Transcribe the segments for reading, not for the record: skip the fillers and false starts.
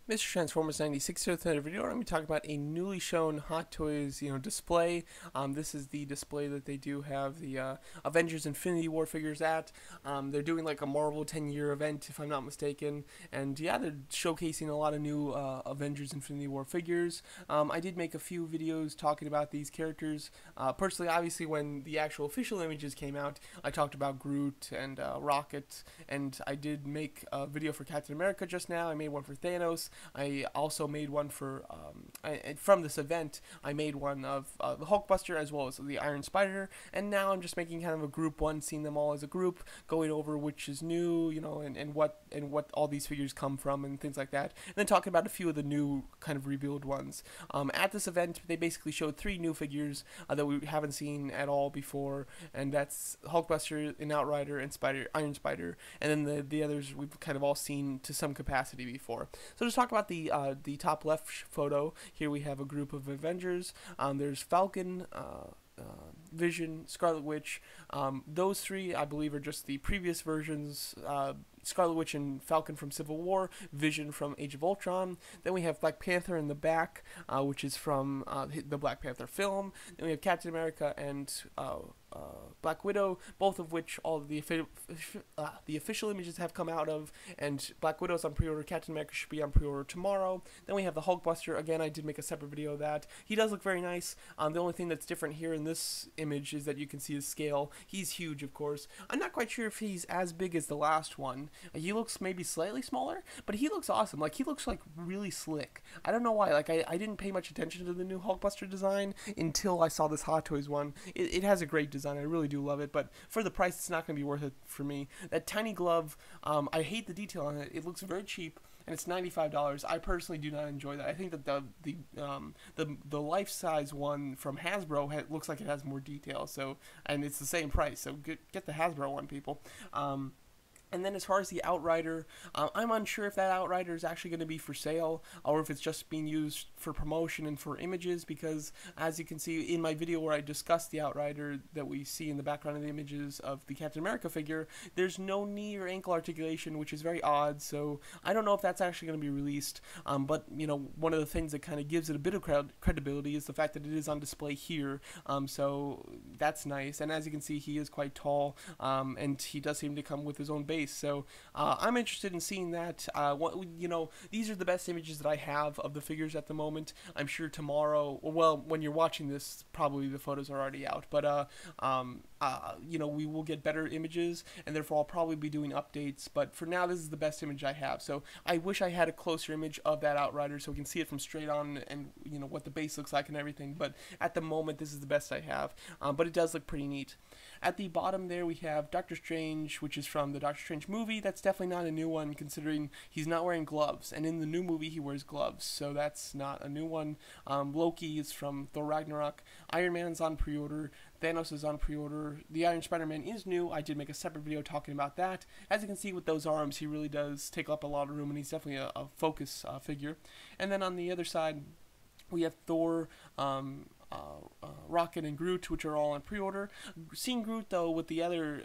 Mr. Transformers 96 here with another video. I'm going to be talking about a newly shown Hot Toys, display. This is the display that they do have the Avengers Infinity War figures at. They're doing like a Marvel 10-year event, if I'm not mistaken. And yeah, they're showcasing a lot of new Avengers Infinity War figures. I did make a few videos talking about these characters. Personally, obviously, when the actual official images came out, I talked about Groot and Rocket, and I did make a video for Captain America just now. I made one for Thanos. I also made one for, from this event, I made one of the Hulkbuster as well as the Iron Spider, and now I'm just making kind of a group one, seeing them all as a group, going over which is new, and what all these figures come from and things like that, and then talking about a few of the new kind of revealed ones. At this event, they basically showed 3 new figures that we haven't seen at all before, and that's Hulkbuster, an Outrider, and Iron Spider, and then the others we've kind of all seen to some capacity before. So just talk about the top left photo. Here we have a group of Avengers. There's Falcon, Vision, Scarlet Witch. Those 3, I believe, are just the previous versions. Scarlet Witch and Falcon from Civil War, Vision from Age of Ultron. Then we have Black Panther in the back, which is from the Black Panther film. Then we have Captain America and Black Widow, both of which all the official images have come out of, and Black Widow's on pre-order. Captain America should be on pre-order tomorrow. Then we have the Hulkbuster. Again, I did make a separate video of that. He does look very nice. The only thing that's different here in this image is that you can see his scale. He's huge, of course. I'm not quite sure if he's as big as the last one. He looks maybe slightly smaller, but he looks awesome. Like, he looks like really slick. I don't know why. Like, I didn't pay much attention to the new Hulkbuster design until I saw this Hot Toys one. It has a great design. I really do love it, but for the price, it's not going to be worth it for me. That tiny glove, I hate the detail on it. It looks very cheap, and it's $95. I personally do not enjoy that. I think that the life size one from Hasbro looks like it has more detail. So, and it's the same price. So get the Hasbro one, people. And then as far as the Outrider, I'm unsure if that Outrider is actually going to be for sale or if it's just being used for promotion and for images, because as you can see in my video where I discussed the Outrider that we see in the background of the images of the Captain America figure, there's no knee or ankle articulation, which is very odd, so I don't know if that's actually going to be released. But, one of the things that kind of gives it a bit of credibility is the fact that it is on display here, so that's nice. And as you can see, he is quite tall, and he does seem to come with his own base. So I'm interested in seeing that. These are the best images that I have of the figures at the moment. I'm sure tomorrow, well, when you're watching this, probably the photos are already out. But we will get better images, and therefore I'll probably be doing updates. But for now, this is the best image I have. So I wish I had a closer image of that Outrider so we can see it from straight on, and what the base looks like and everything. But at the moment, this is the best I have. But it does look pretty neat. At the bottom there, we have Doctor Strange, which is from the Doctor Strange movie. That's definitely not a new one, considering he's not wearing gloves, and in the new movie he wears gloves, so that's not a new one. Loki is from Thor Ragnarok. Iron Man's on pre-order. Thanos is on pre-order. The Iron Spider-Man is new. I did make a separate video talking about that. As you can see with those arms, he really does take up a lot of room, and he's definitely a focus figure. And then on the other side, we have Thor, Rocket, and Groot, which are all on pre-order. Seeing Groot, though, with the other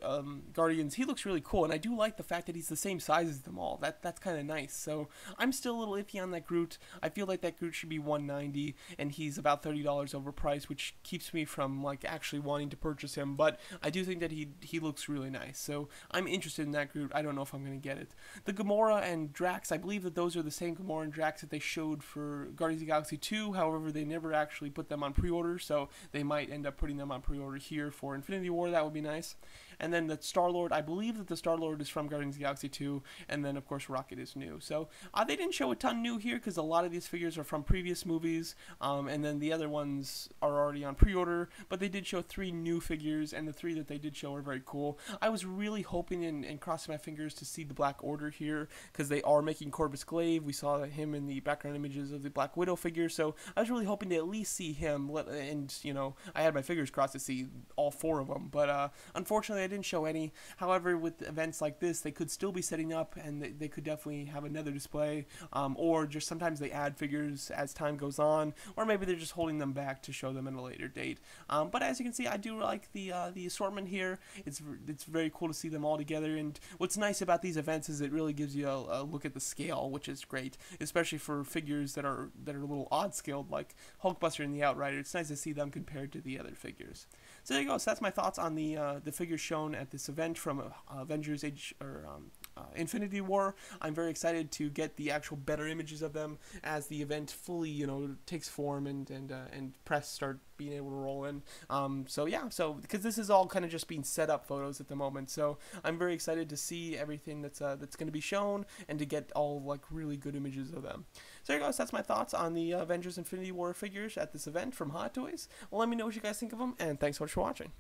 Guardians, he looks really cool, and I do like the fact that he's the same size as them all. That's kind of nice. So I'm still a little iffy on that Groot. I feel like that Groot should be $190, and he's about $30 overpriced, which keeps me from actually wanting to purchase him. But I do think that he looks really nice. So I'm interested in that Groot. I don't know if I'm going to get it. The Gamora and Drax, I believe that those are the same Gamora and Drax that they showed for Guardians of the Galaxy 2. However, they never actually put them on pre-order, so they might end up putting them on pre-order here for Infinity War. That would be nice. And then the Star-Lord, I believe that the Star-Lord is from Guardians of the Galaxy 2, and then of course Rocket is new. So they didn't show a ton new here because a lot of these figures are from previous movies, and then the other ones are already on pre-order, but they did show 3 new figures, and the 3 that they did show are very cool. I was really hoping and crossing my fingers to see the Black Order here, because they are making Corvus Glaive. We saw him in the background images of the Black Widow figure, so I was really hoping to at least see him, and I had my fingers crossed to see all 4 of them, but unfortunately I didn't show any. However, with events like this, they could still be setting up, and they could definitely have another display, or just sometimes they add figures as time goes on, or maybe they're just holding them back to show them at a later date. But as you can see, I do like the assortment here. It's very cool to see them all together, and what's nice about these events is it really gives you a look at the scale, which is great, especially for figures that are a little odd scaled, like Hulkbuster and the Outrider. It's nice to see them compared to the other figures. So there you go. So that's my thoughts on the figures shown at this event from Avengers Infinity War. I'm very excited to get the actual better images of them as the event fully, takes form and press start being able to roll in. So yeah, because this is all kind of just being set up photos at the moment, so I'm very excited to see everything that's going to be shown and to get all like really good images of them. So there you go. So that's my thoughts on the Avengers Infinity War figures at this event from Hot Toys. Well, let me know what you guys think of them, and thanks so much for watching.